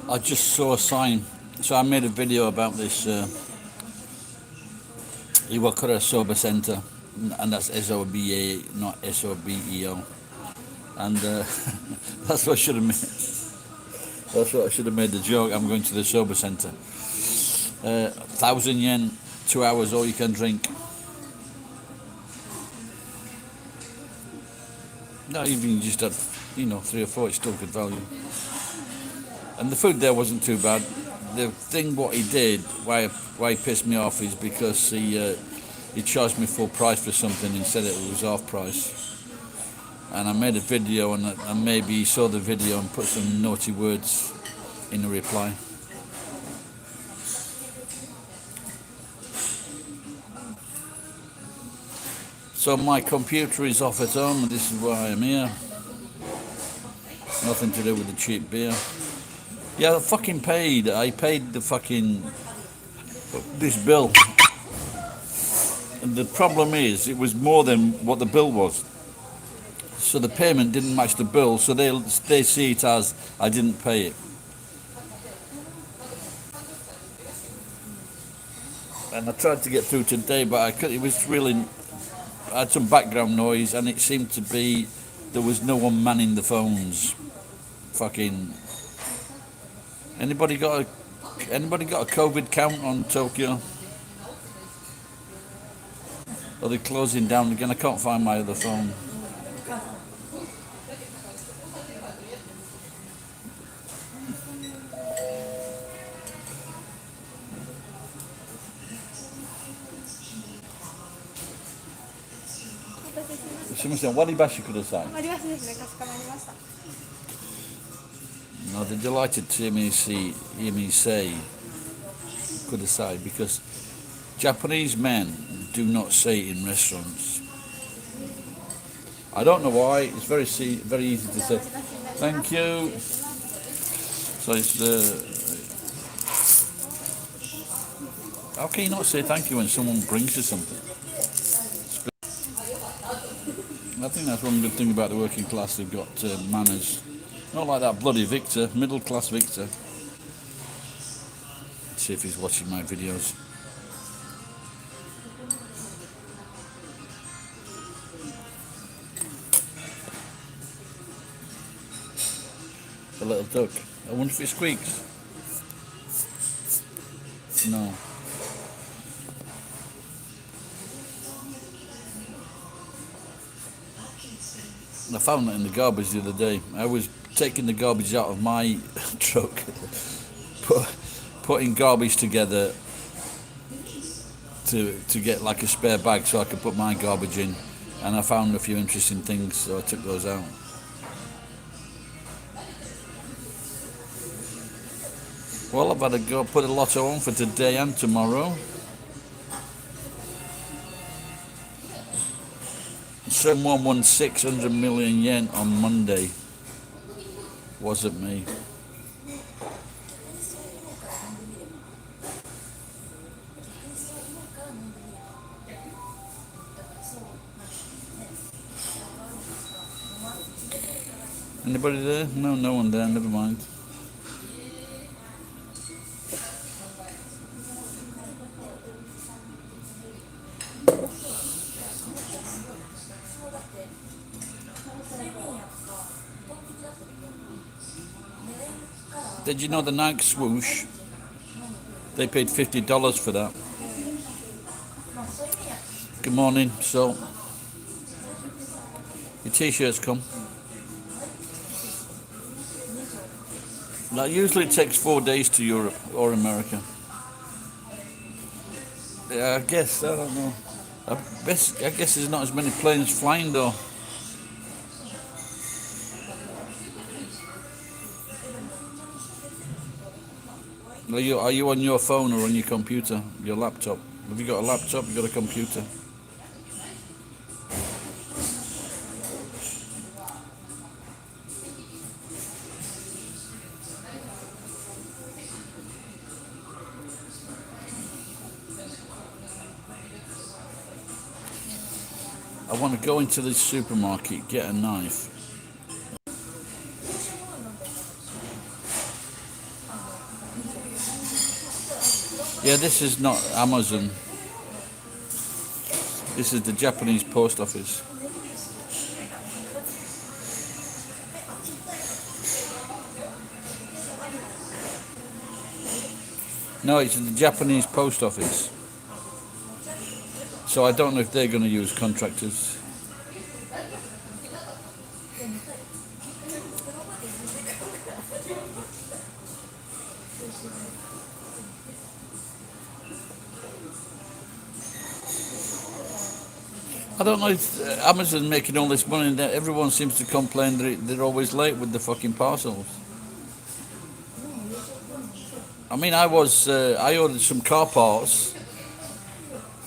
I just saw a sign, so I made a video about this Iwakura Sober Centre, and that's SOBA, not SOBEO. And that's what I should have made. That's what I should have made the joke. I'm going to the sober centre. 1,000 yen, 2 hours, all you can drink. Not even just had, 3 or 4. It's still good value. And the food there wasn't too bad. The thing what he did, why he pissed me off, is because he charged me full price for something and said it was half price. And I made a video, and maybe he saw the video and put some naughty words in the reply. So my computer is off at home, and this is why I'm here. Nothing to do with the cheap beer. Yeah, I fucking paid. I paid this bill. And the problem is, it was more than what the bill was. So the payment didn't match the bill, so they see it as I didn't pay it. And I tried to get through today, but I couldn't. It was really, I had some background noise, and it seemed to be there was no one manning the phones. Fucking. Anybody got a COVID count on Tokyo? Are they closing down again? I can't find my other phone. No, they're delighted to hear me say kudasai, because Japanese men do not say it in restaurants. I don't know why. It's very easy to say. Thank you. So it's how can you not say thank you when someone brings you something? I think that's one good thing about the working class. They've got manners. Not like that bloody Victor, middle class Victor. Let's see if he's watching my videos. A little duck. I wonder if it squeaks. No. I found that in the garbage the other day. I was taking the garbage out of my truck, putting garbage together to get like a spare bag so I could put my garbage in, and I found a few interesting things, so I took those out. Well, I've had to go put a lotto on for today and tomorrow. Someone won 600 million yen on Monday. Wasn't me. Anybody there? No, no one there. Never mind. Did you know the Nike swoosh? They paid $50 for that. Good morning. So, your t-shirts come. Now, usually it takes 4 days to Europe or America. Yeah, I guess, I don't know. I guess there's not as many planes flying though. Are you on your phone or on your computer? Your laptop? Have you got a laptop? You got a computer? I want to go into the supermarket, get a knife. Yeah, this is not Amazon. This is the Japanese post office. No, it's the Japanese post office. So I don't know if they're going to use contractors. I don't know if Amazon making all this money and everyone seems to complain that they're always late with the fucking parcels. I mean, I ordered some car parts.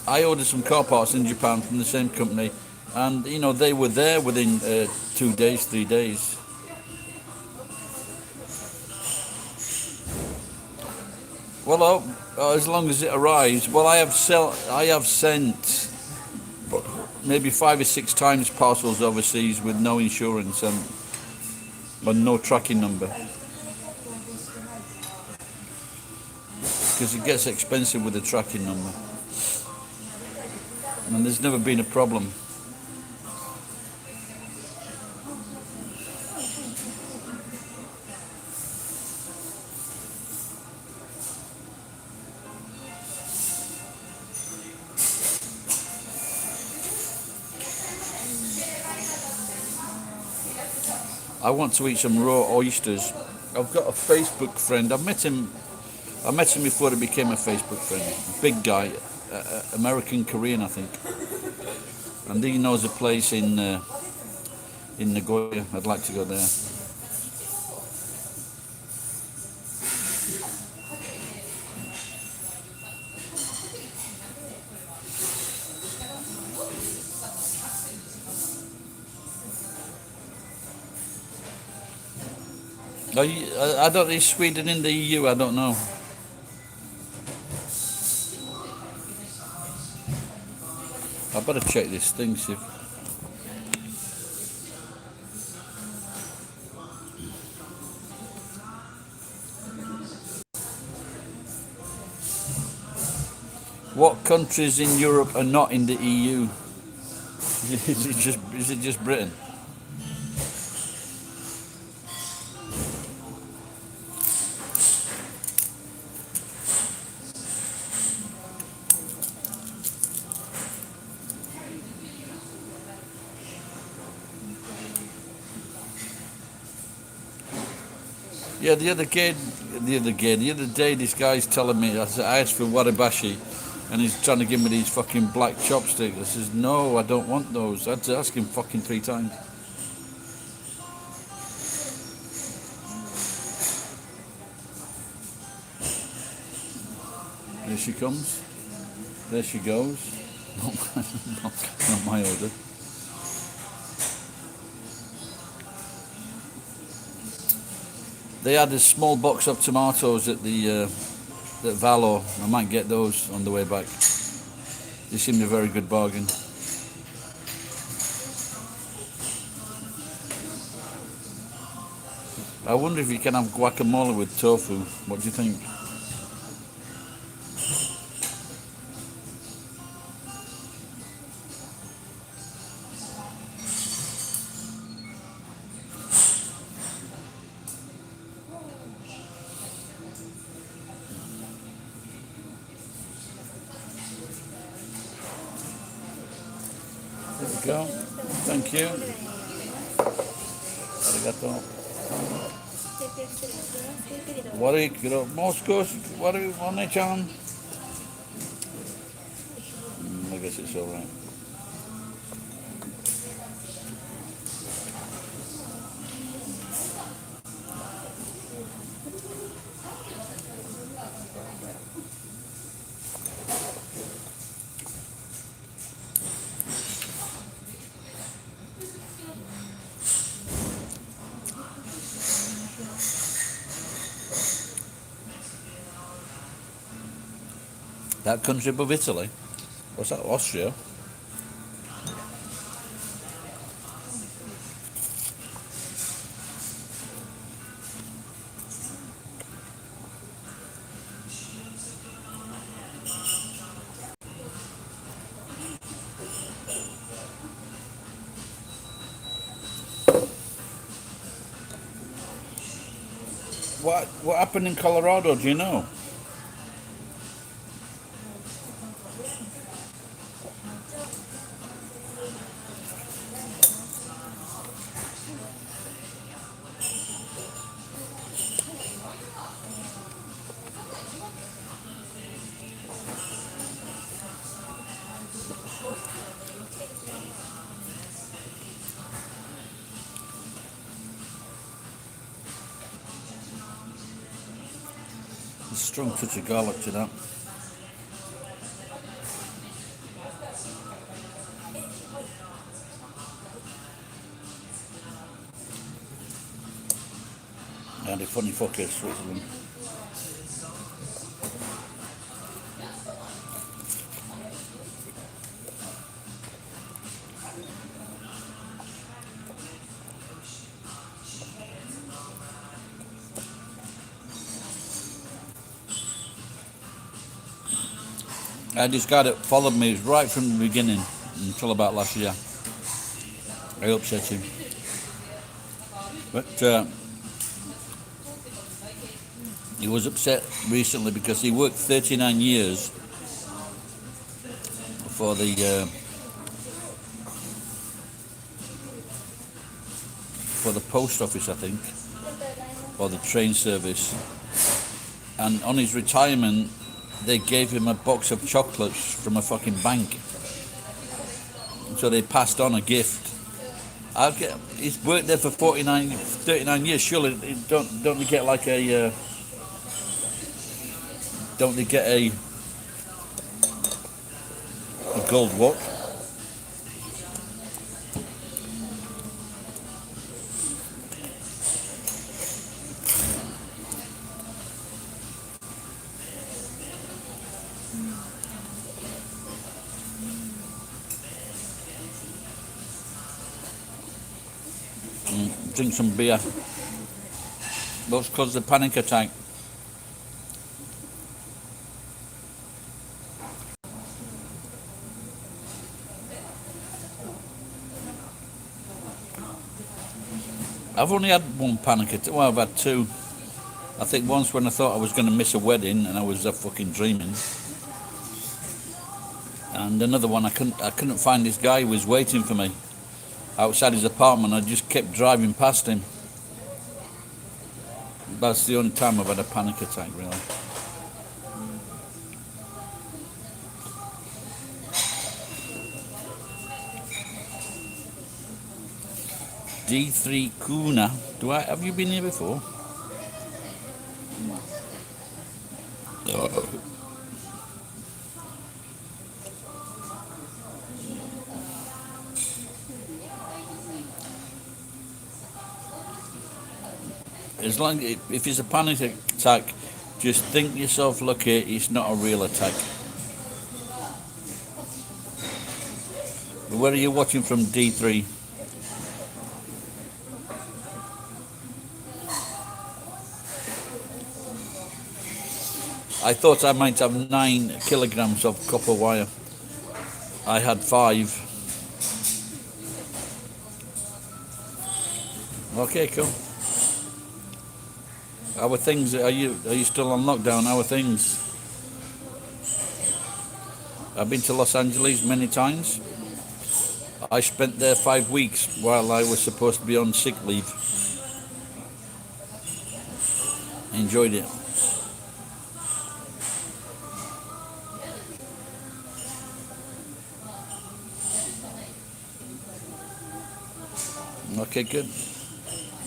I ordered some car parts in Japan from the same company, and you know they were there within 2 days, 3 days. Well, as long as it arrives. Well, I have sent maybe 5 or 6 times parcels overseas with no insurance and no tracking number because it gets expensive with a tracking number, and there's never been a problem. I want to eat some raw oysters. I've got a Facebook friend. I met him before he became a Facebook friend. Big guy, American Korean, I think. And he knows a place in Nagoya. I'd like to go there. I don't. Is Sweden in the EU? I don't know. I better check this thing. See if, what countries in Europe are not in the EU? Is it just Britain? Yeah, the other day, this guy's telling me. I asked for warabashi, and he's trying to give me these fucking black chopsticks. I says, no, I don't want those. I had to ask him fucking 3 times. Here she comes. There she goes. Not my order. They had a small box of tomatoes at Valo. I might get those on the way back. They seemed a very good bargain. I wonder if you can have guacamole with tofu. What do you think? There we go. Thank you. Arigato. One-chan. I guess it's all right. That country above Italy? What's that, Austria? What happened in Colorado? Do you know? A strong touch of garlic to that. And a funny fucker, Switzerland. I had this guy that followed me right from the beginning until about last year. I upset him. But he was upset recently because he worked 39 years for the post office, I think, or the train service. And on his retirement, they gave him a box of chocolates from a fucking bank. So they passed on a gift. He's worked there for 39 years. Surely, don't they get like a? Don't they get a gold watch? Drink some beer. What's caused the panic attack? I've only had one panic attack. Well, I've had two. I think once when I thought I was going to miss a wedding and I was fucking dreaming. And another one, I couldn't find this guy who was waiting for me outside his apartment. I just kept driving past him. That's the only time I've had a panic attack, really. D3 Kuna. Have you been here before? As long if it's a panic attack, just think yourself lucky it's not a real attack. Where are you watching from, D3? I thought I might have 9 kilograms of copper wire. I had 5. Okay, cool. How are things? Are you still on lockdown? How are things? I've been to Los Angeles many times. I spent there 5 weeks while I was supposed to be on sick leave. Enjoyed it. Okay, good.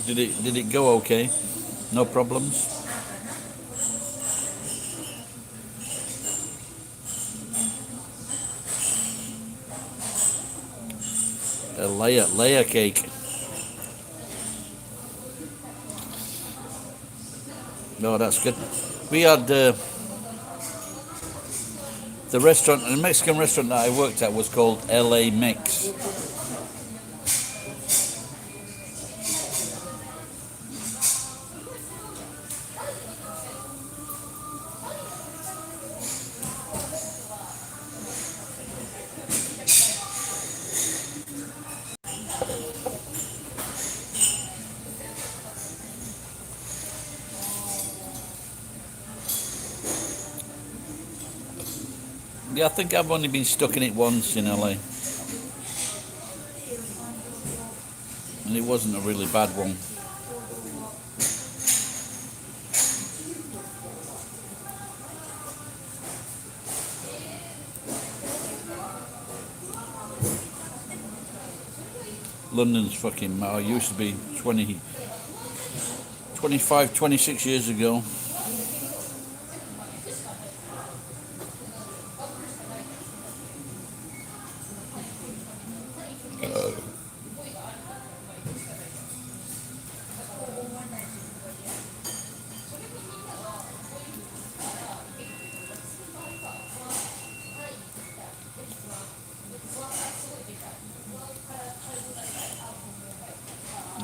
Did it go okay? No problems? A layer cake. No, that's good. We had the restaurant, the Mexican restaurant that I worked at was called LA Mix. Yeah, I think I've only been stuck in it once in LA, and it wasn't a really bad one. London's fucking. I used to be 20, 25, 26 years ago.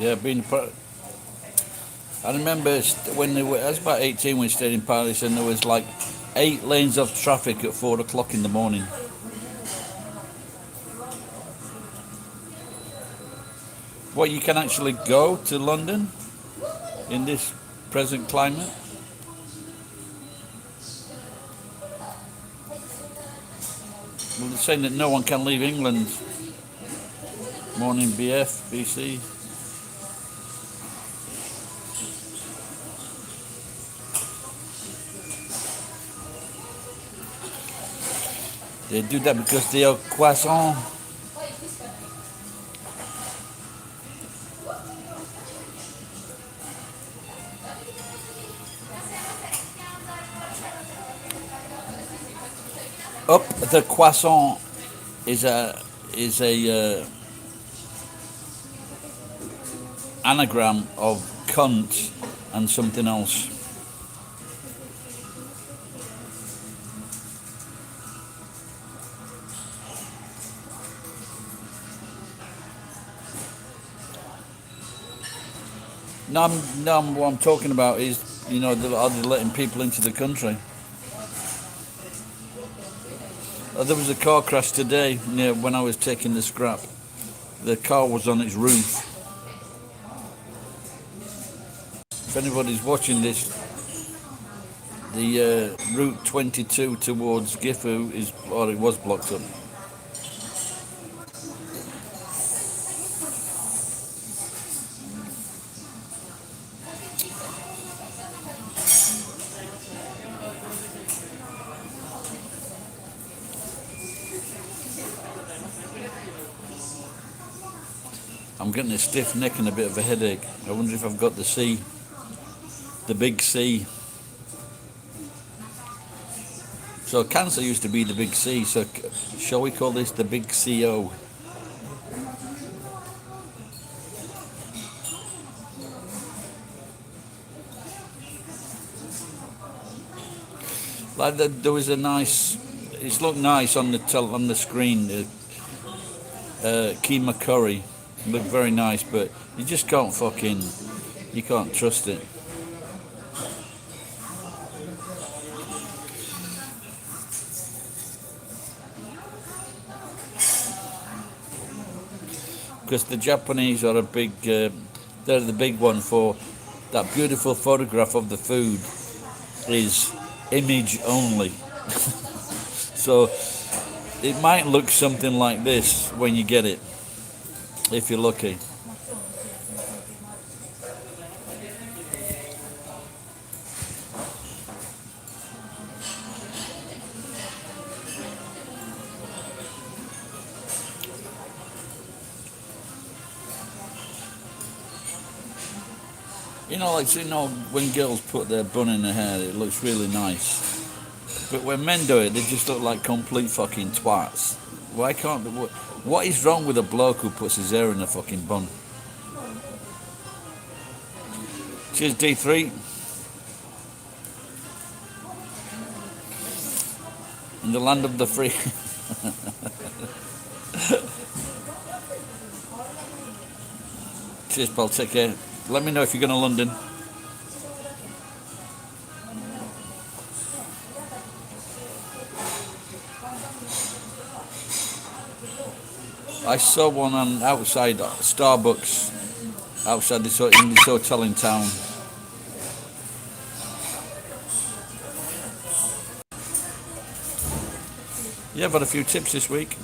Yeah, I remember I was about 18 when we stayed in Paris, and there was like 8 lanes of traffic at 4 o'clock in the morning. What, you can actually go to London in this present climate? Well, they're saying that no one can leave England. Morning BF, BC. They do that because they are croissants. Up the croissant is a anagram of cunt and something else. No, what I'm talking about is, are they letting people into the country? There was a car crash today when I was taking the scrap. The car was on its roof. If anybody's watching this, the Route 22 towards Gifu it was blocked up. I'm getting a stiff neck and a bit of a headache. I wonder if I've got the C. The big C. So cancer used to be the big C, so shall we call this the big CO? Like there was it looked nice on the screen. Keema curry looked very nice, but you just can't you can't trust it. Because the Japanese are they're the big one for that beautiful photograph of the food is image only. So it might look something like this when you get it, if you're lucky. When girls put their bun in their hair, it looks really nice. But when men do it, they just look like complete fucking twats. Why can't they? What is wrong with a bloke who puts his hair in a fucking bun? Cheers, D3. In the land of the free. Cheers, pal. Take care. Let me know if you're going to London. I saw one on outside Starbucks, outside in this hotel in town. Yeah, I've had a few tips this week,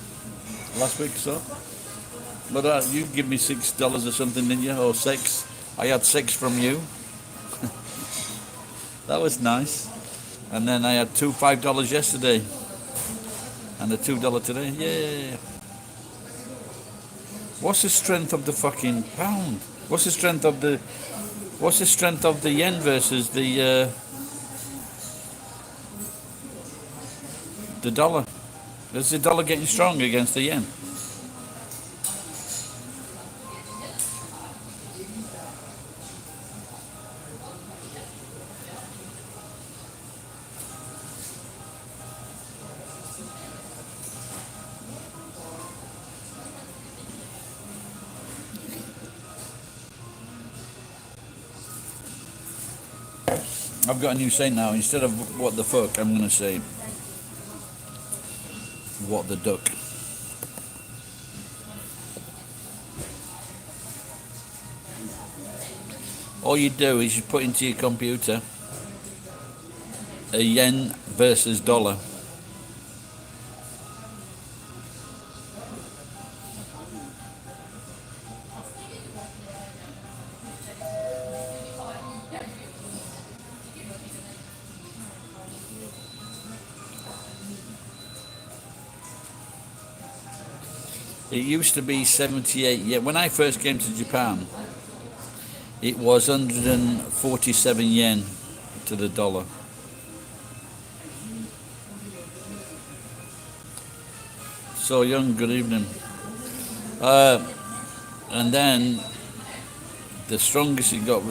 last week or so. But you give me $6 or something, didn't you? Or six? I had six from you. That was nice. And then I had two $5 yesterday, and a $2 today. Yeah. What's the strength of the fucking pound? What's the strength of the yen versus the dollar? Is the dollar getting strong against the yen? I've got a new saying now. Instead of what the fuck, I'm going to say what the duck. All you do is you put into your computer a yen versus dollar. It used to be 78 yen. When I first came to Japan, it was 147 yen to the dollar. So young, good evening. And then the strongest it got,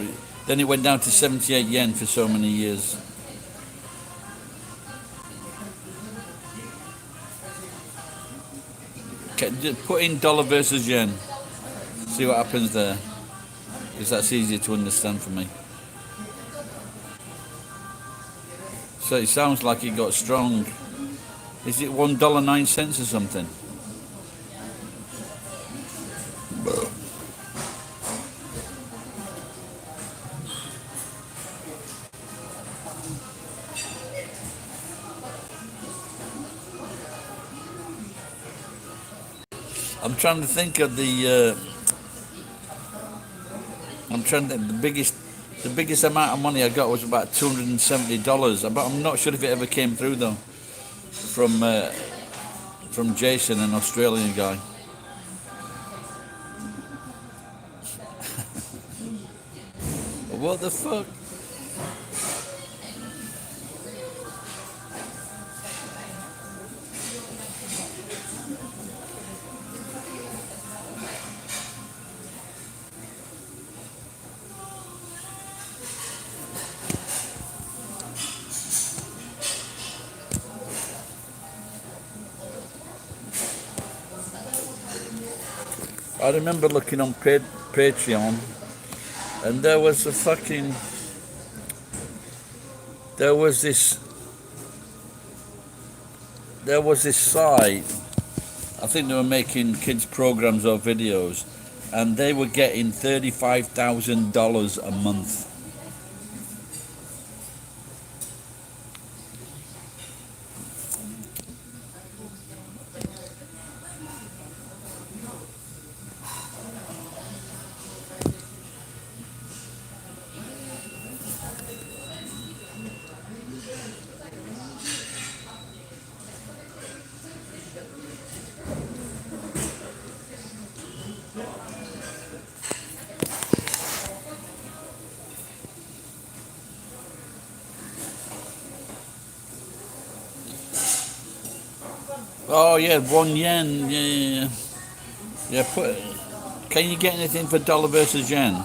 then it went down to 78 yen for so many years. Put in dollar versus yen. See what happens there. Because that's easier to understand for me. So it sounds like it got strong. Is it $1.09 or something? I'm trying to think of the biggest amount of money I got was about $270. But I'm not sure if it ever came through though. From Jason, an Australian guy. What the fuck? I remember looking on Patreon, and there was this site. I think they were making kids programs or videos, and they were getting $35,000 a month. Oh yeah, 1 yen. Yeah. Can you get anything for dollar versus yen?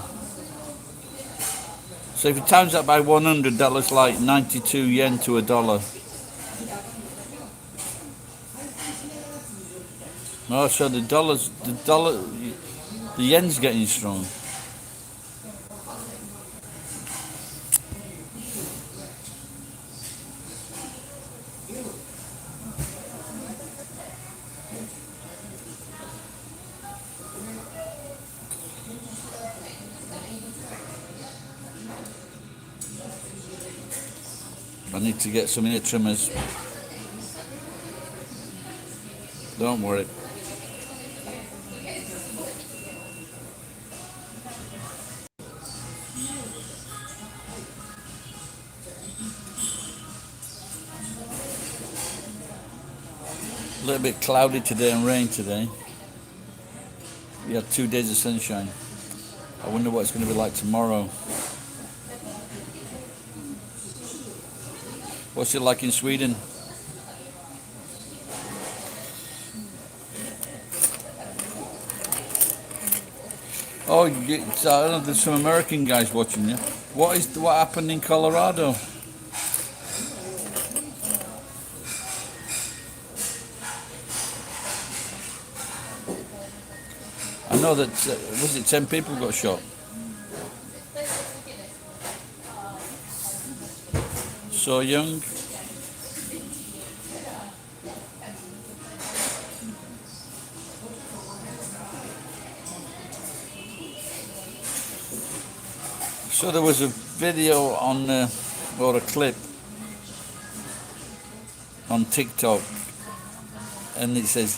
So if you times that by 100, that looks like 92 yen to a dollar. Oh, so the yen's getting strong. I need to get some ear trimmers. Don't worry. A little bit cloudy today and rain today. We had 2 days of sunshine. I wonder what it's going to be like tomorrow. What's it like in Sweden? Oh, I don't know, there's some American guys watching you. What happened in Colorado? I know that, was it 10 people got shot? So young. So there was a video on, or a clip on TikTok, and it said,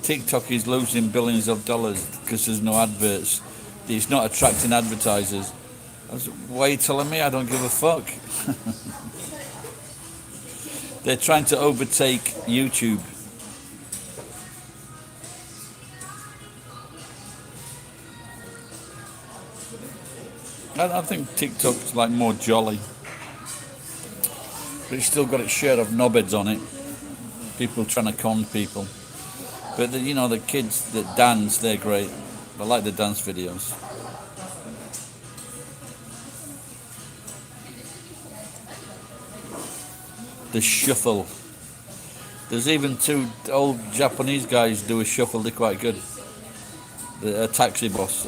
TikTok is losing billions of dollars because there's no adverts. It's not attracting advertisers. Why are you telling me? I don't give a fuck. They're trying to overtake YouTube. I think TikTok's like more jolly, but it's still got its share of knobheads on it. People trying to con people. But the kids that dance, they're great. I like the dance videos. The shuffle. There's even 2 old Japanese guys do a shuffle. They're quite good. The taxi boss.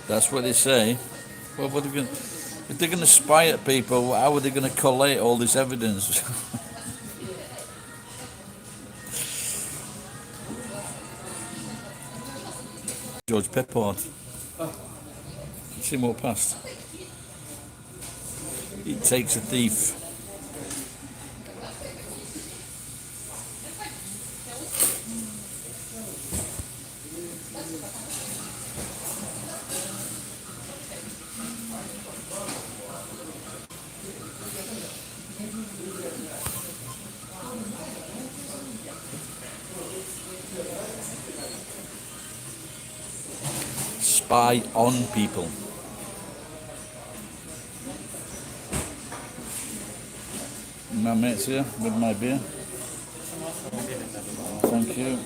That's what they say. Well, if they're going to spy at people, how are they going to collate all this evidence? George Peppard. See him walk past. He takes a thief. Spy on people. My mate's here with my beer. Thank you.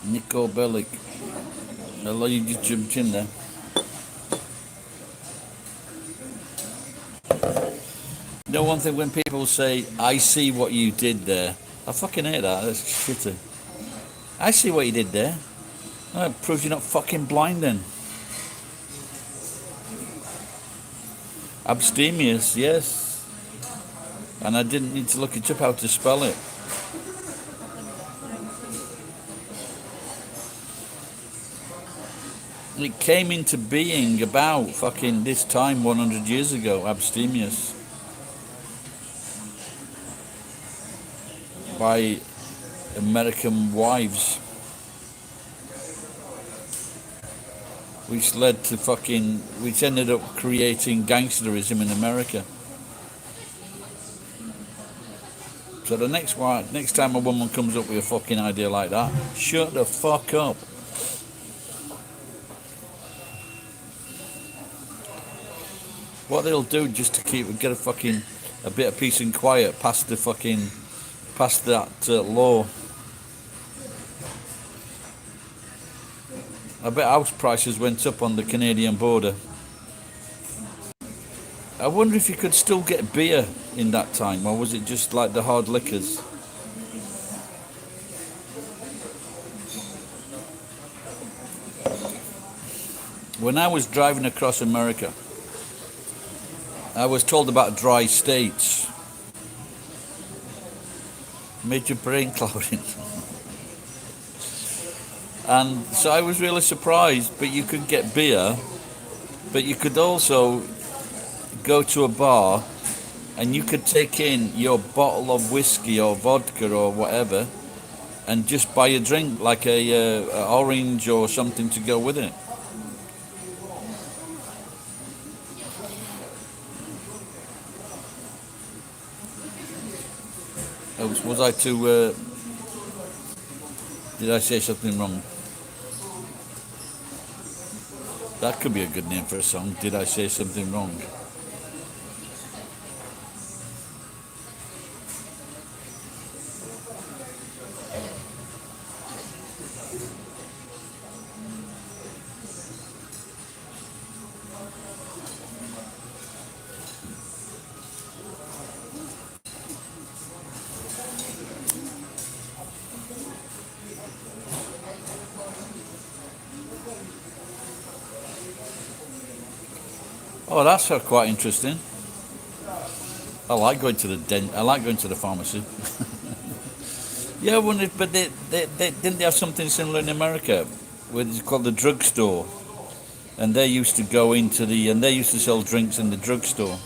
Nico Bellic. Hello, you just jumped in there. You know, one thing when people say, I see what you did there, I fucking hate that. That's shitty. I see what you did there. Oh, it proves you're not fucking blind then. Abstemious, yes. And I didn't need to look it up how to spell it. It came into being about fucking this time 100 years ago, Abstemious. By American wives. Which led to which ended up creating gangsterism in America. So the next time a woman comes up with a fucking idea like that, shut the fuck up. What they'll do just to get a bit of peace and quiet past that law. I bet house prices went up on the Canadian border. I wonder if you could still get beer in that time, or was it just like the hard liquors? When I was driving across America, I was told about dry states. Made your brain clouding. And so I was really surprised, but you could get beer, but you could also go to a bar and you could take in your bottle of whiskey or vodka or whatever and just buy a drink, like a orange or something to go with it. Was I too... did I say something wrong? That could be a good name for a song. Did I say something wrong? Oh, that's quite interesting. I like going to I like going to the pharmacy. Yeah, I wonder but they didn't they have something similar in America, where it's called the drugstore, and they used to go into and they used to sell drinks in the drugstore.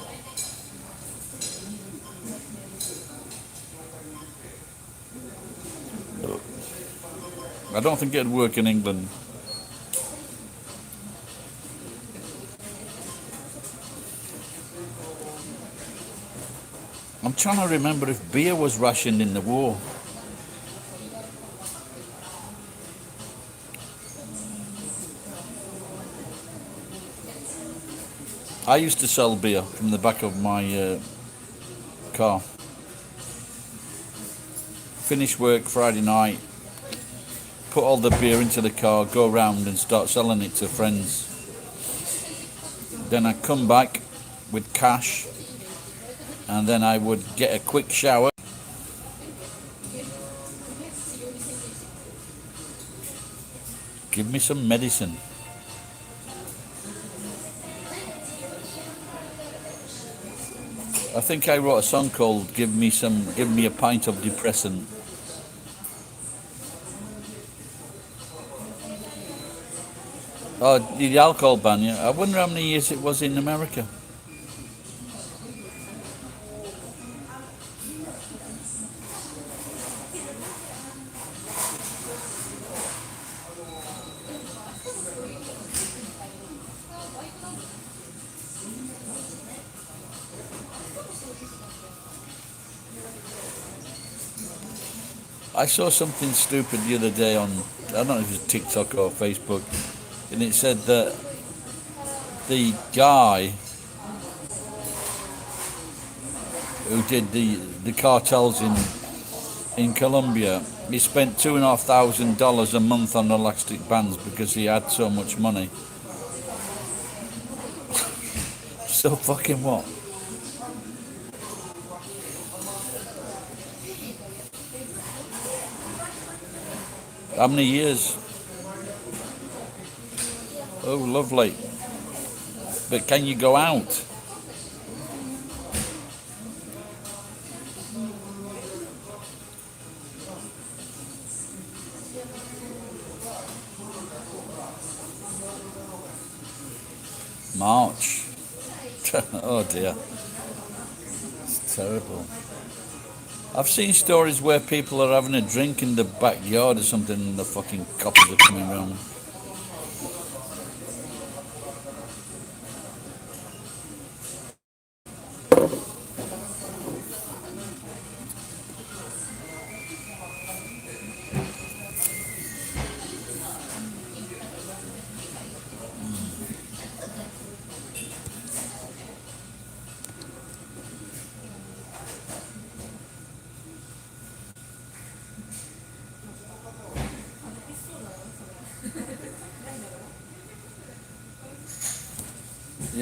I don't think it'd work in England. I'm trying to remember if beer was rationed in the war. I used to sell beer from the back of my car. Finish work Friday night, put all the beer into the car, go around and start selling it to friends. Then I'd come back with cash, and then I would get a quick shower. Give me some medicine. I think I wrote a song called Give Me a Pint of Depressant. Oh, the alcohol ban, yeah. I wonder how many years it was in America. I saw something stupid the other day on, I don't know if it was TikTok or Facebook, and it said that the guy who did the cartels in Colombia, he spent $2,500 a month on elastic bands because he had so much money. So fucking what? How many years? Oh, lovely. But can you go out? March. Oh dear. It's terrible. I've seen stories where people are having a drink in the backyard or something and the fucking coppers are coming around.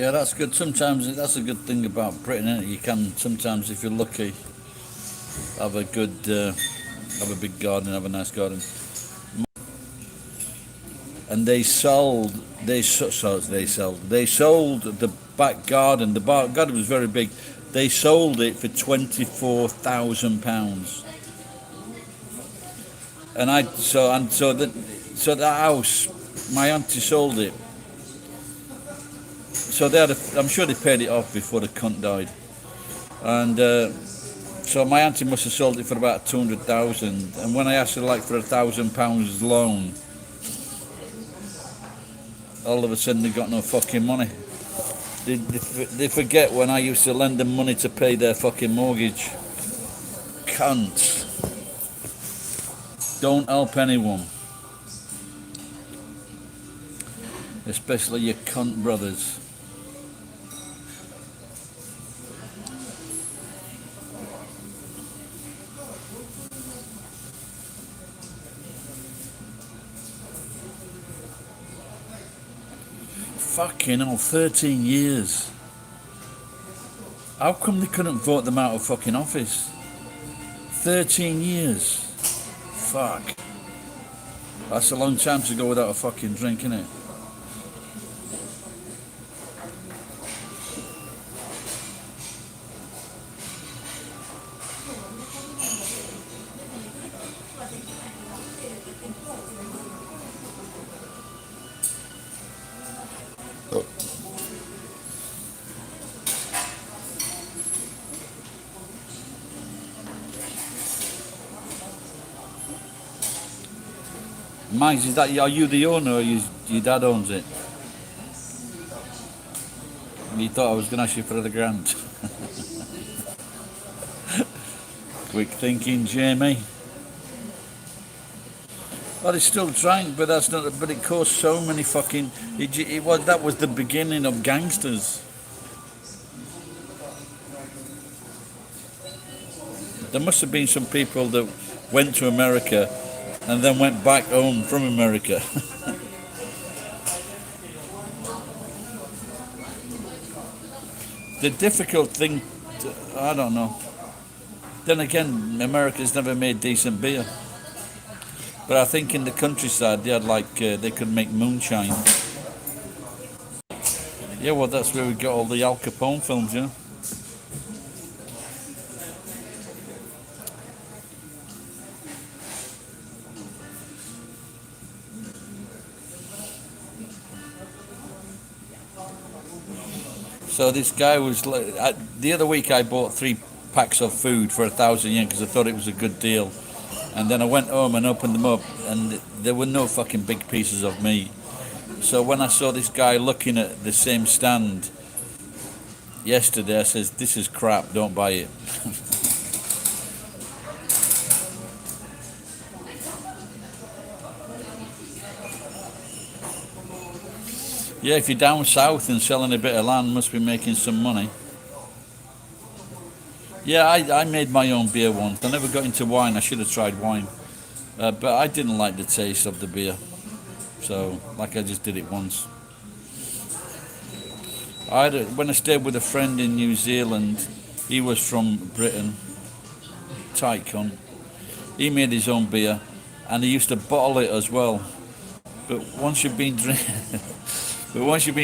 Yeah, that's good. Sometimes that's a good thing about Britain, isn't it? You can sometimes, if you're lucky, have a good, have a big garden, have a nice garden. And they sold, they sold the back garden. The back garden was very big. They sold it for £24,000. And so that house, my auntie sold it. So I'm sure they paid it off before the cunt died. And so my auntie must have sold it for about 200,000. And when I asked her like for £1,000 loan, all of a sudden they got no fucking money. They forget when I used to lend them money to pay their fucking mortgage. Cunts. Don't help anyone. Especially your cunt brothers. Fucking hell, 13 years. How come they couldn't vote them out of fucking office? 13 years. Fuck. That's a long time to go without a fucking drink, innit? Mike, are you the owner or your dad owns it? You thought I was going to ask you for the grant. Quick thinking, Jamie. Well, it's still trying, but that's not. But it caused so many fucking. That was the beginning of gangsters. There must have been some people that went to America and then went back home from America. The difficult thing, I don't know. Then again, America's never made decent beer. But I think in the countryside they had they could make moonshine. Yeah, well, that's where we got all the Al Capone films, you know. So this guy was like, the other week I bought 3 packs of food for 1,000 yen because I thought it was a good deal. And then I went home and opened them up and there were no fucking big pieces of meat. So when I saw this guy looking at the same stand yesterday, I says, this is crap, don't buy it. Yeah, if you're down south and selling a bit of land, must be making some money. Yeah, I made my own beer once. I never got into wine. I should have tried wine. But I didn't like the taste of the beer. So, I just did it once. When I stayed with a friend in New Zealand, he was from Britain. Tight cunt. He made his own beer. And he used to bottle it as well. But once you've been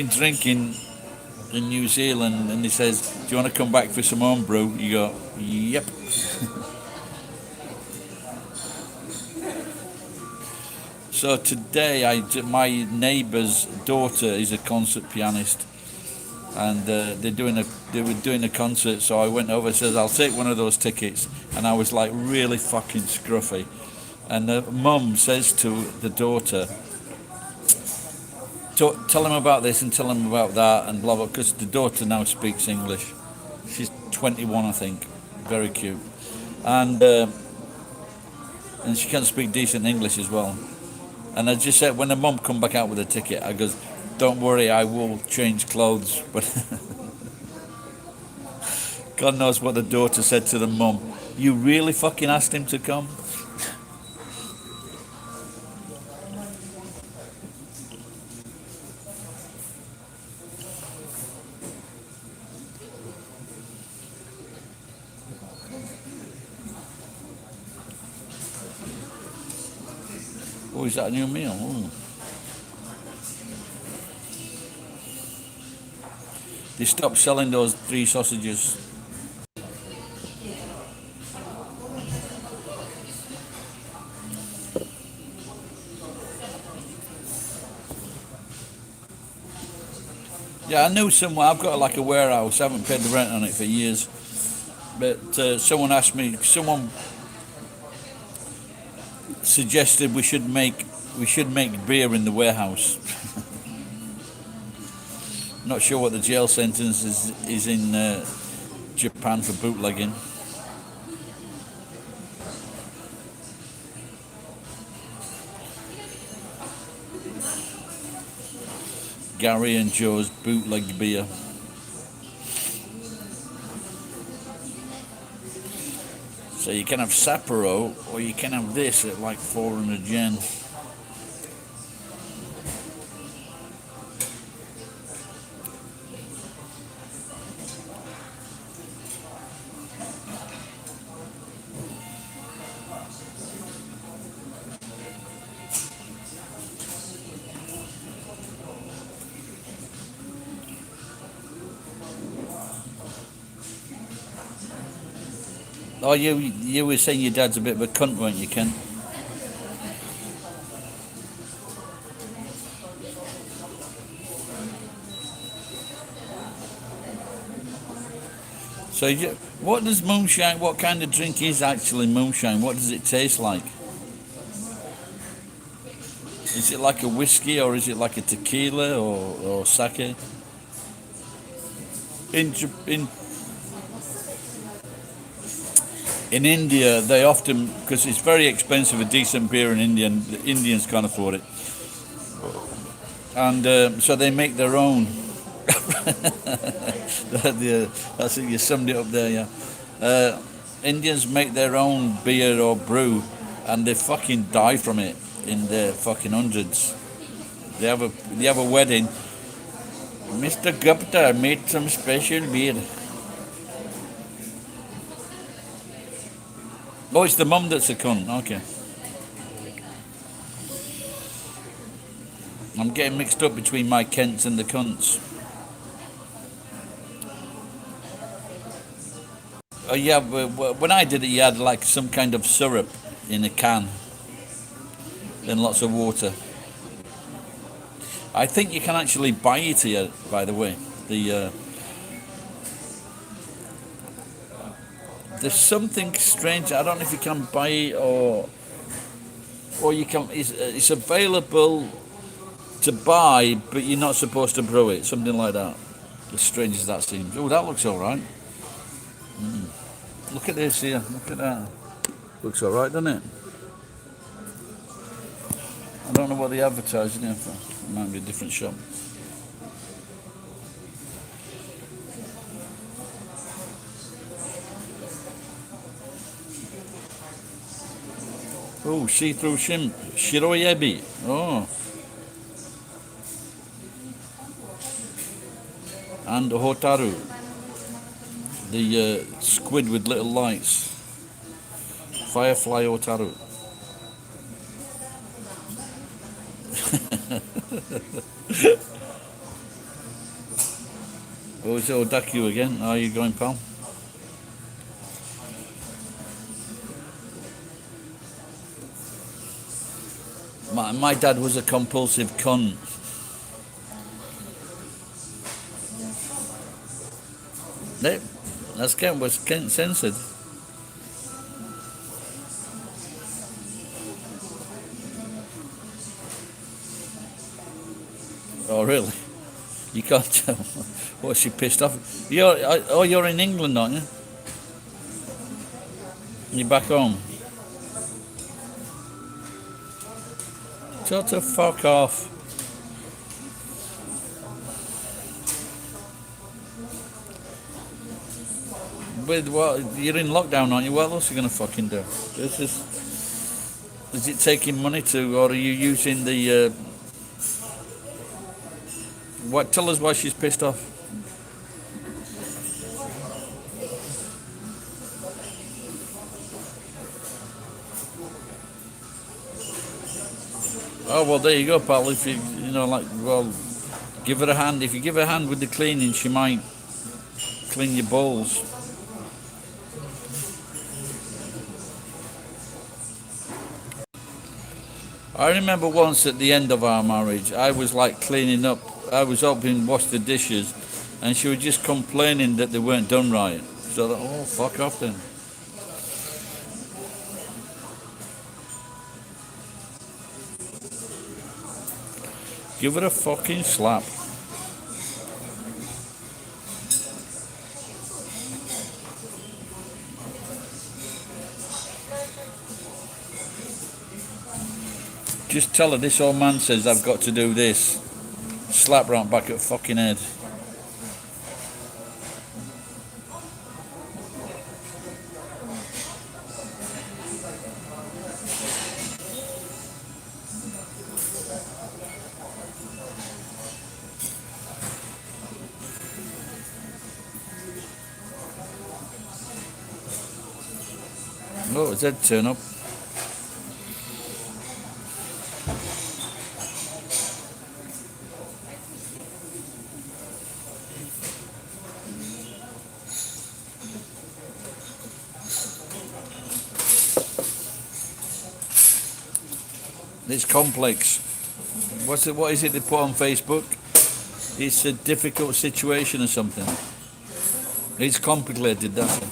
drinking in New Zealand and he says, do you want to come back for some homebrew? You go, yep. So today, my neighbour's daughter is a concert pianist and they were doing a concert, so I went over and says, I'll take one of those tickets. And I was like really fucking scruffy. And the mum says to the daughter, tell him about this and tell him about that and blah blah, because the daughter now speaks English. She's 21, I think. Very cute. And she can speak decent English as well. And I just said, when the mum come back out with a ticket, I goes, don't worry, I will change clothes. But God knows what the daughter said to the mum. You really fucking asked him to come? Oh, is that a new meal? Ooh. They stopped selling those 3 sausages. Yeah, I knew someone. I've got like a warehouse. I haven't paid the rent on it for years. But someone suggested we should make beer in the warehouse. Not sure what the jail sentence is in Japan for bootlegging. Gary and Joe's bootleg beer. So you can have Sapporo, or you can have this at like 400 yen. Oh, you were saying your dad's a bit of a cunt, weren't you, Ken? So, what does moonshine? What kind of drink is actually moonshine? What does it taste like? Is it like a whiskey, or is it like a tequila, or sake? In in India, they often, because it's very expensive, a decent beer in India, and the Indians can't afford it, and so they make their own. That's it. You summed it up there, yeah. Indians make their own beer or brew, and they fucking die from it in their fucking hundreds. They have a wedding. Mr. Gupta made some special beer. Oh, it's the mum that's a cunt. Okay. I'm getting mixed up between my Kents and the cunts. Oh yeah, when I did it, you had like some kind of syrup in a can, then lots of water. I think you can actually buy it here, by the way. There's something strange. I don't know if you can buy it or you can. It's available to buy, but you're not supposed to brew it. Something like that. As strange as that seems. Oh, that looks all right. Look at this here. Look at that. Looks all right, doesn't it? I don't know what they're advertising here for. It might be a different shop. Oh, see-through shrimp. Shiroyebi. Oh. And hotaru. The squid with little lights. Firefly hotaru. Oh, it's Odaku again. How are you going, pal? My dad was a compulsive cunt. That's Kent was Kent censored. Oh really? You can't tell. What's she pissed off? You're in England, aren't you? You're back home. Tell her to fuck off. With what? You're in lockdown, aren't you? What else are you gonna fucking do? Is it taking money to, or are you using the? What? Tell us why she's pissed off. Oh well, there you go, pal. If you know, like, well, give her a hand. If you give her a hand with the cleaning, she might clean your balls. I remember once at the end of our marriage, I was like cleaning up. I was helping wash the dishes, and she was just complaining that they weren't done right. So I thought, oh, fuck off then. Give her a fucking slap. Just tell her this old man says I've got to do this. Slap right back at fucking head. Oh, his head turn up. It's complex. What is it they put on Facebook? It's a difficult situation or something. It's complicated, that's it.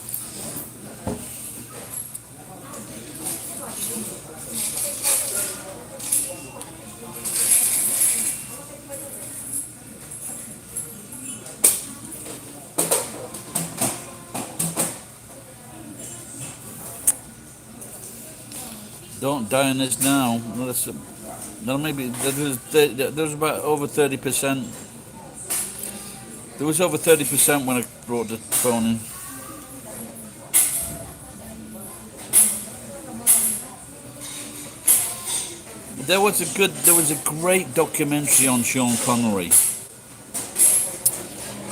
Don't die on this now. No, maybe there was about over 30%. There was over 30% when I brought the phone in. There was a great documentary on Sean Connery,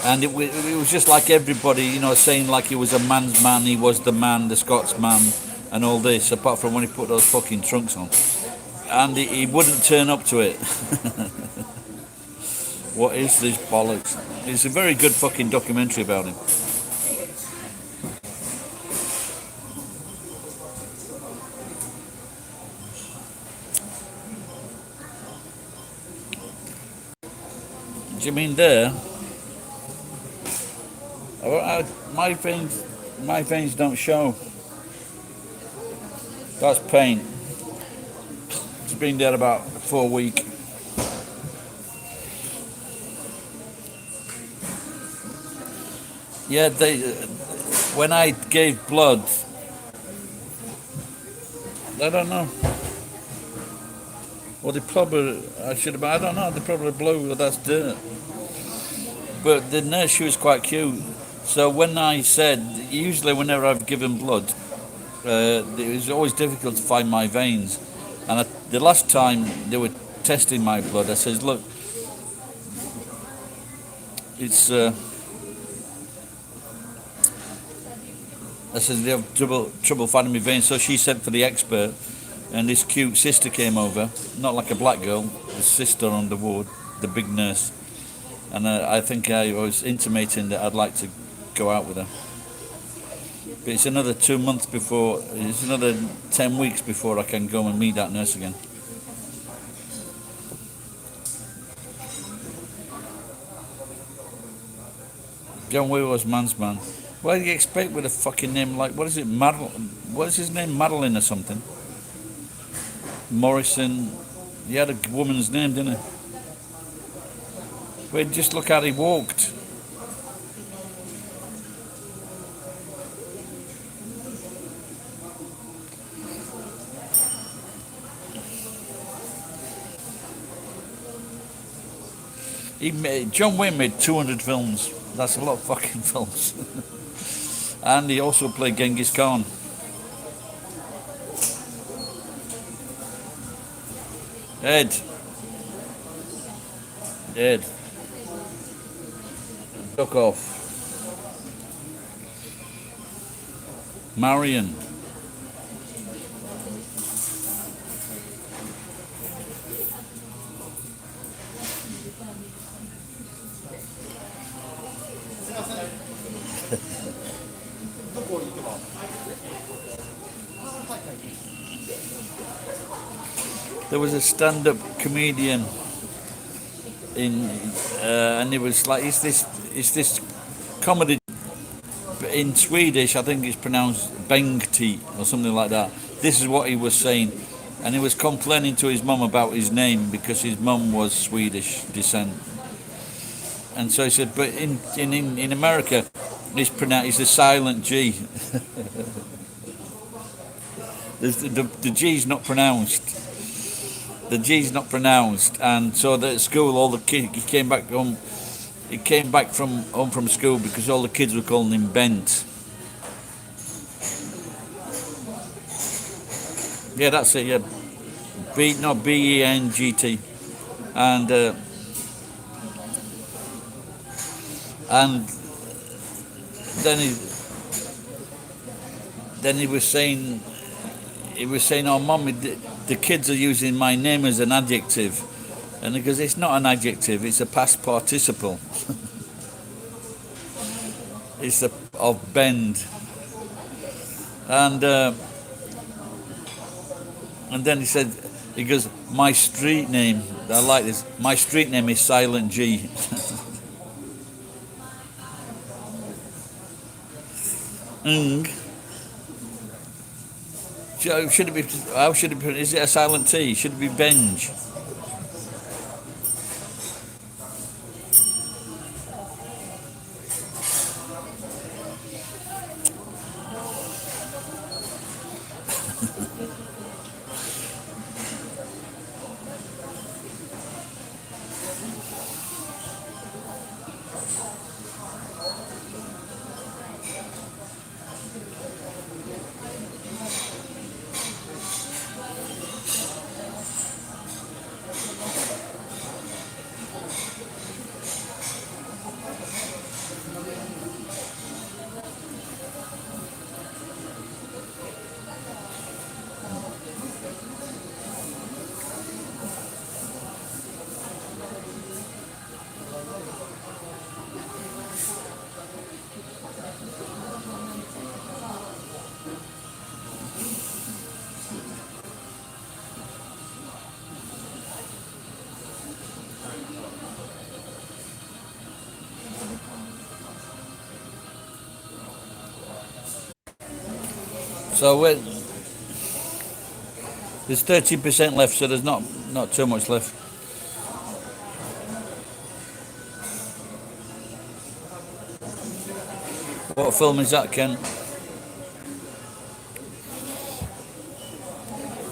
and it was just like everybody, you know, saying like he was a man's man, he was the man, the Scotsman, and all this. Apart from when he put those fucking trunks on, and he wouldn't turn up to it. What is this bollocks? It's a very good fucking documentary about him. Do you mean there? My veins don't show. That's paint. It's been there about 4 weeks. Yeah, when I gave blood, I don't know. Well, they probably, I don't know, they probably blew, that's dirt. But the nurse, she was quite cute. So when I said, usually whenever I've given blood, it was always difficult to find my veins. And the last time they were testing my blood, I says, look, it's, I said, they have trouble finding my veins. So she sent for the expert, and this cute sister came over, not like a black girl, the sister on the ward, the big nurse. And I think I was intimating that I'd like to go out with her. But it's another 2 months before, it's another 10 weeks before I can go and meet that nurse again. John Wayne was man's man. What do you expect with a fucking name like, what is it, what is his name, Madeline or something? Morrison, he had a woman's name, didn't he? But just look how he walked. John Wayne made 200 films. That's a lot of fucking films. And he also played Genghis Khan. Ed. Duck off. Marion. there was a stand-up comedian in, and it was like, is this comedy in Swedish? I think it's pronounced Bengti or something like that. This is what he was saying, and he was complaining to his mum about his name because his mum was Swedish descent, and so he said, but in America, it's a silent G. The G's not pronounced. The G's not pronounced, and so at school, all the kids, he came back home. He came back from home from school because all the kids were calling him Bent. Yeah, that's it. Yeah, not Bengt, and then he was saying. He was saying, "Oh, Mum, the kids are using my name as an adjective," and he goes, "It's not an adjective; it's a past participle. It's of bend." And then he goes, "My street name. I like this. My street name is Silent G." Ng. Should it be? How should it be? Is it a silent T? Should it be Benj? So there's 30% left, so there's not too much left. What film is that, Ken?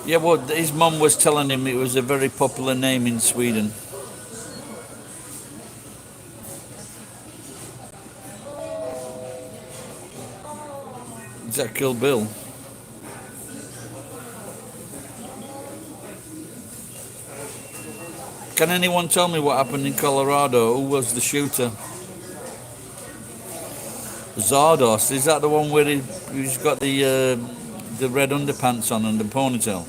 Yeah, well, his mum was telling him it was a very popular name in Sweden. Is that Kill Bill? Can anyone tell me what happened in Colorado? Who was the shooter? Zardos, is that the one where he's got the red underpants on and the ponytail?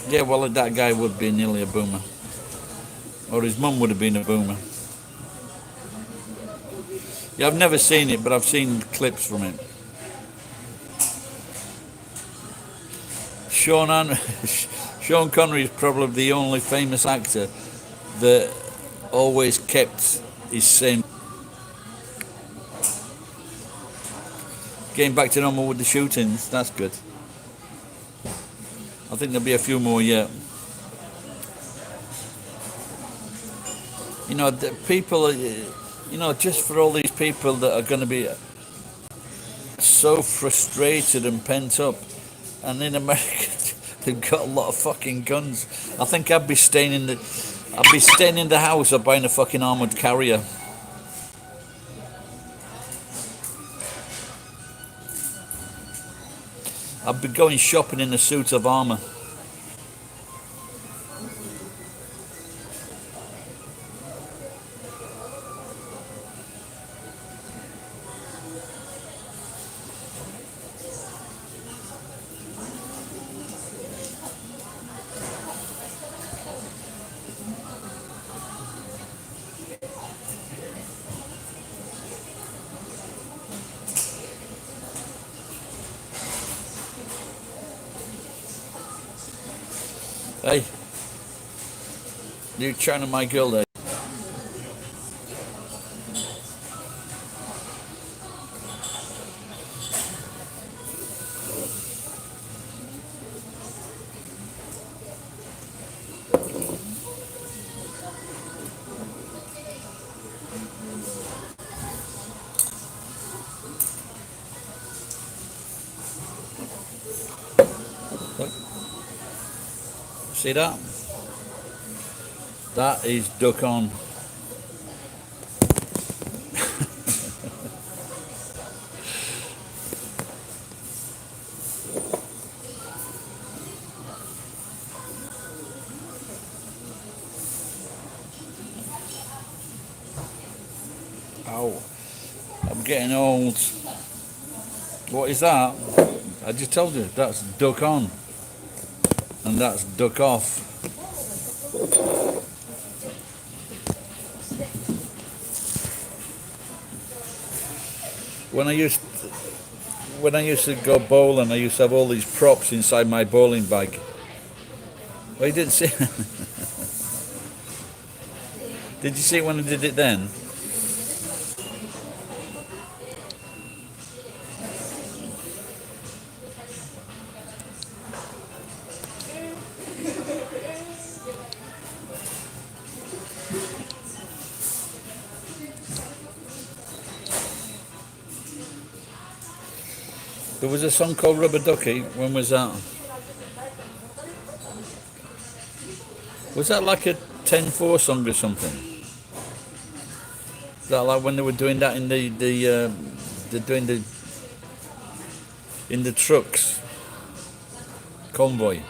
Yeah, well, that guy would be nearly a boomer. Or his mum would have been a boomer. Yeah, I've never seen it, but I've seen clips from it. Sean Connery is probably the only famous actor that always kept his same. Getting back to normal with the shootings, that's good. I think there'll be a few more yet. You know, the people, just for all these people that are going to be so frustrated and pent up, and in America, they've got a lot of fucking guns. I think I'd be staying in the house or buying a fucking armoured carrier. I'd be going shopping in a suit of armour. Hey, you chatting to my girl there? Look, see that? That is duck on. Ow, I'm getting old. What is that? I just told you, that's duck on. And that's duck off. When I used to go bowling, I used to have all these props inside my bowling bag. Well, you didn't see. Did you see it when I did it then? There was a song called Rubber Ducky. When was that? Was that like a 10-4 song or something? Is that like when they were doing that in they're doing the in the trucks convoy?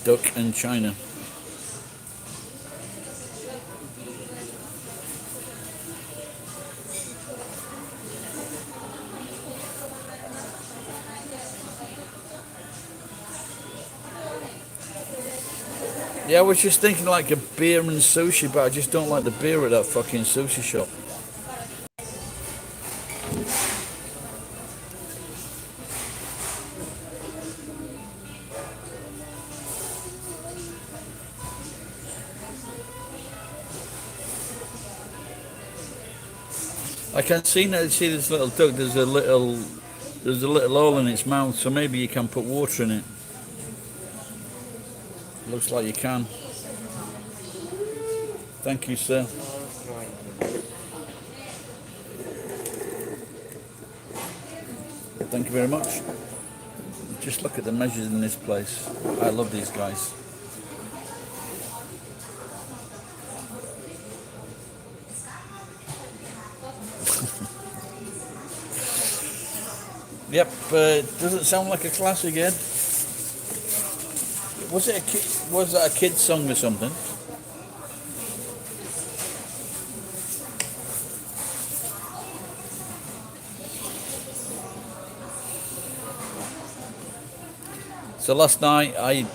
Duck and China. Yeah, I was just thinking like a beer and sushi, but I just don't like the beer at that fucking sushi shop. I can see now. See this little duck. There's a little hole in its mouth, so maybe you can put water in it. Looks like you can. Thank you, sir. Thank you very much. Just look at the measures in this place. I love these guys. Yep, doesn't sound like a classic, Ed. Was that a kid's song or something? So last night I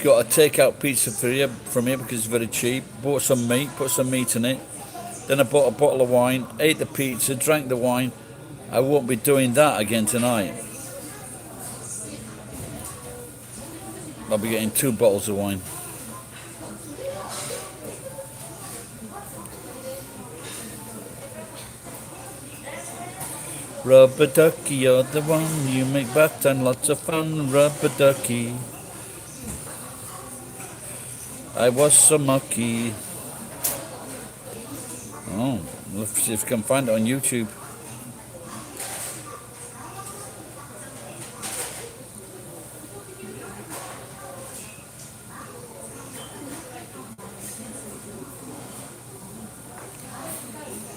got a takeout pizza from here because it's very cheap. Bought some meat, put some meat in it. Then I bought a bottle of wine, ate the pizza, drank the wine. I won't be doing that again tonight. I'll be getting 2 bottles of wine. Rubber ducky, you're the one. You make bath time lots of fun. Rubber ducky. I was so mucky. Oh, let's see if we can find it on YouTube.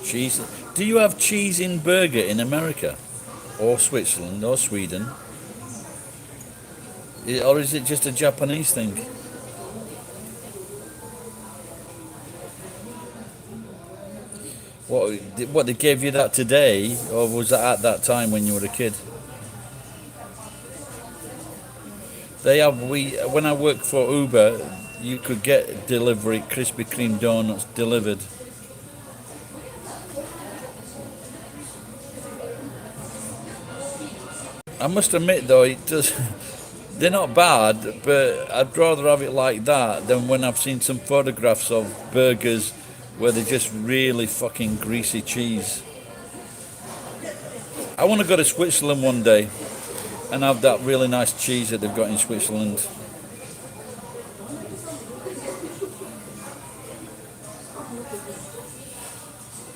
Cheese. Do you have cheese in burger in America? Or Switzerland or Sweden? Or is it just a Japanese thing? What they gave you that today, or was that at that time when you were a kid? They have we when I worked for Uber, you could get delivery Krispy Kreme donuts delivered. I must admit though, it does. They're not bad, but I'd rather have it like that than when I've seen some photographs of burgers where they're just really fucking greasy cheese. I want to go to Switzerland one day and have that really nice cheese that they've got in Switzerland.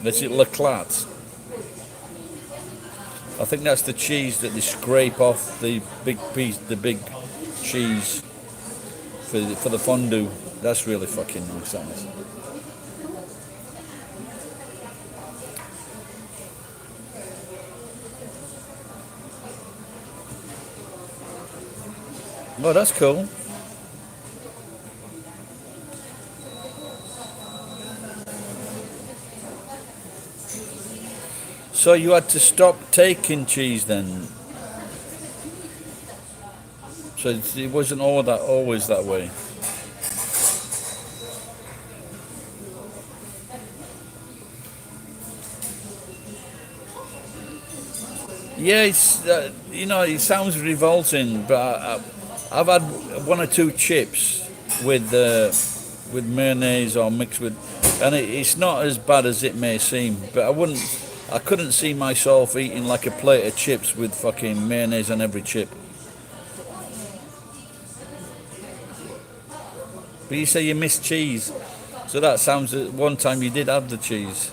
Is it Leclerc? I think that's the cheese that they scrape off the big piece, the big cheese for the fondue. That's really fucking nice, that is. Oh, that's cool. So you had to stop taking cheese then. So it wasn't always that way. Yeah, it's it sounds revolting, but I've had one or two chips with mayonnaise or mixed with, and it's not as bad as it may seem. But I couldn't see myself eating like a plate of chips with fucking mayonnaise on every chip. But you say you miss cheese, so that sounds that one time you did have the cheese.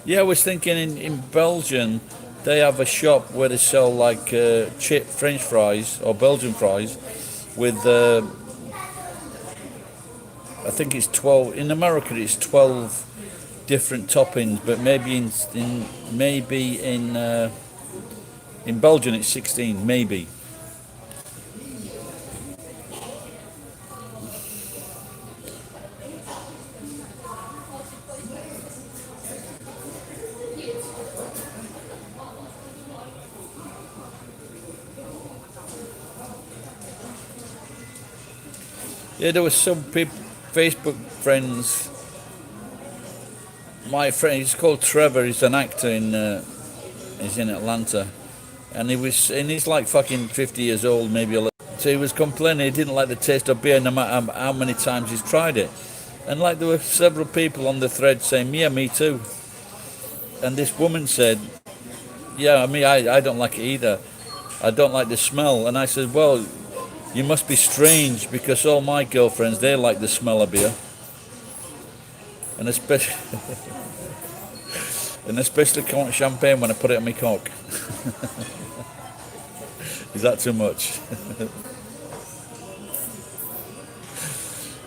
Yeah, I was thinking in Belgium, they have a shop where they sell like chip French fries or Belgian fries with I think it's 12. In America, it's 12 different toppings, but maybe in Belgium it's 16, maybe. Yeah, there was some people, Facebook friends. My friend, he's called Trevor. He's an actor he's in Atlanta, and he's like fucking 50 years old, maybe a little. So he was complaining he didn't like the taste of beer no matter how many times he's tried it. And like there were several people on the thread saying, yeah, me too. And this woman said, yeah, I don't like it either. I don't like the smell. And I said, well, you must be strange because all my girlfriends, they like the smell of beer. And especially, and especially champagne when I put it on my cock. Is that too much?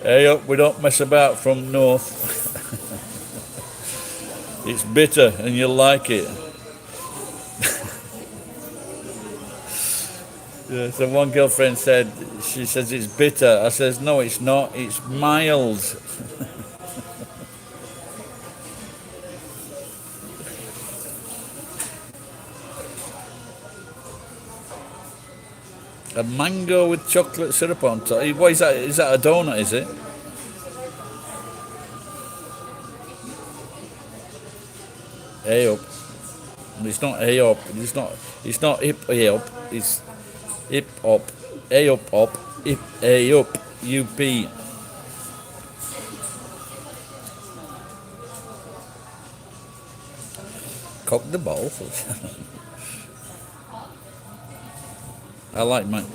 Hey up, we don't mess about from north. It's bitter and you'll like it. Yeah, so one girlfriend said, she says it's bitter. I says, no, it's not, it's mild. A mango with chocolate syrup on top. What is that? Is that a donut, is it? Hey up. It's not hey up. It's not hip hey up. It's hip up. Hey up. Hip hey up. UP. Cock the ball. I like mango.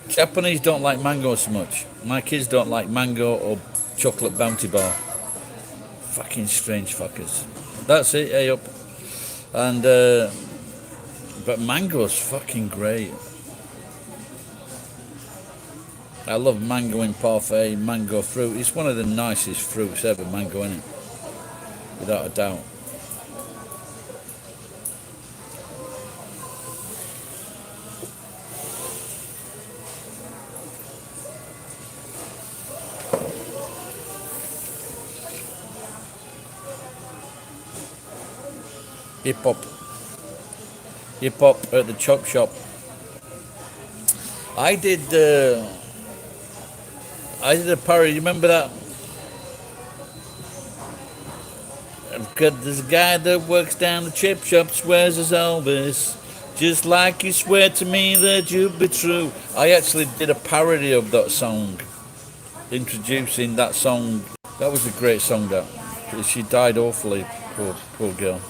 Japanese don't like mango so much. My kids don't like mango or chocolate bounty bar. Fucking strange fuckers. That's it, hey up. And but mango's fucking great. I love mango in parfait, mango fruit. It's one of the nicest fruits ever, mango, innit? Without a doubt. Hip hop. hip hop at the chop shop. I did. I did a parody. Remember that? There's a guy that works down the chip shop, swears as Elvis, just like you swear to me that you'll be true. I actually did a parody of that song, introducing that song. That was a great song. That she died awfully, poor girl.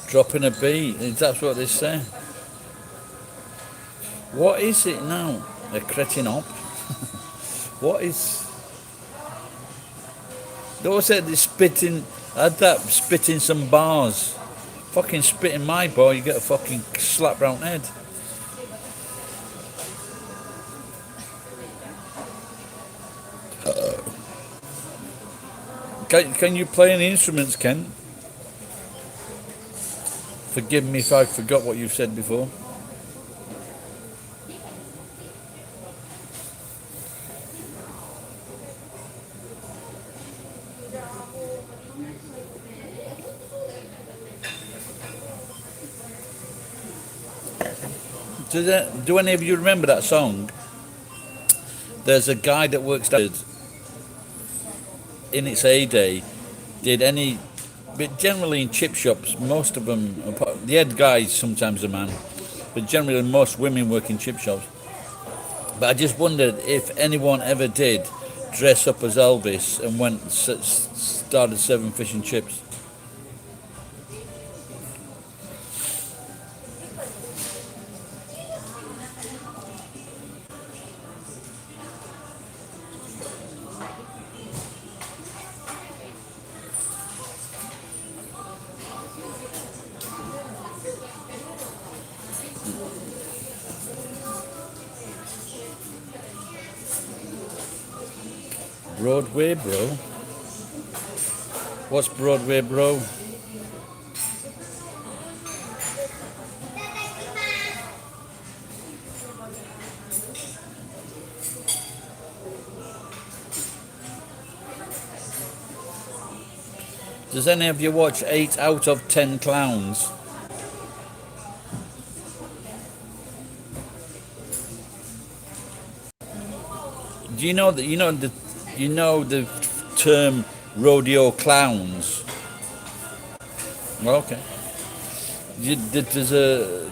Dropping a beat, that's what they say. What is it now? They're cretting up. What is... They all said they're spitting... Had that, spitting some bars. Fucking spitting my boy, you get a fucking slap round head. Can you play any instruments, Ken? Forgive me if I forgot what you've said before. Do any of you remember that song? There's a guy that works there in its heyday, did any, but generally in chip shops, most of them, the head guy is sometimes a man, but generally most women work in chip shops. But I just wondered if anyone ever did dress up as Elvis and went started serving fish and chips. Broadway, bro. What's Broadway, bro? Does any of you watch 8 out of 10 Clowns? Do you know that you know the term rodeo clowns? Well, okay. There's a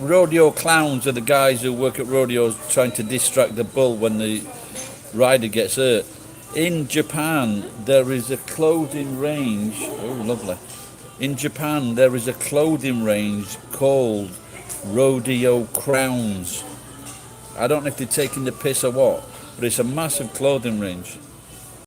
rodeo clowns are the guys who work at rodeos trying to distract the bull when the rider gets hurt. In Japan, there is a clothing range. Oh, lovely. In Japan, there is a clothing range called Rodeo Crowns. I don't know if they're taking the piss or what, but it's a massive clothing range.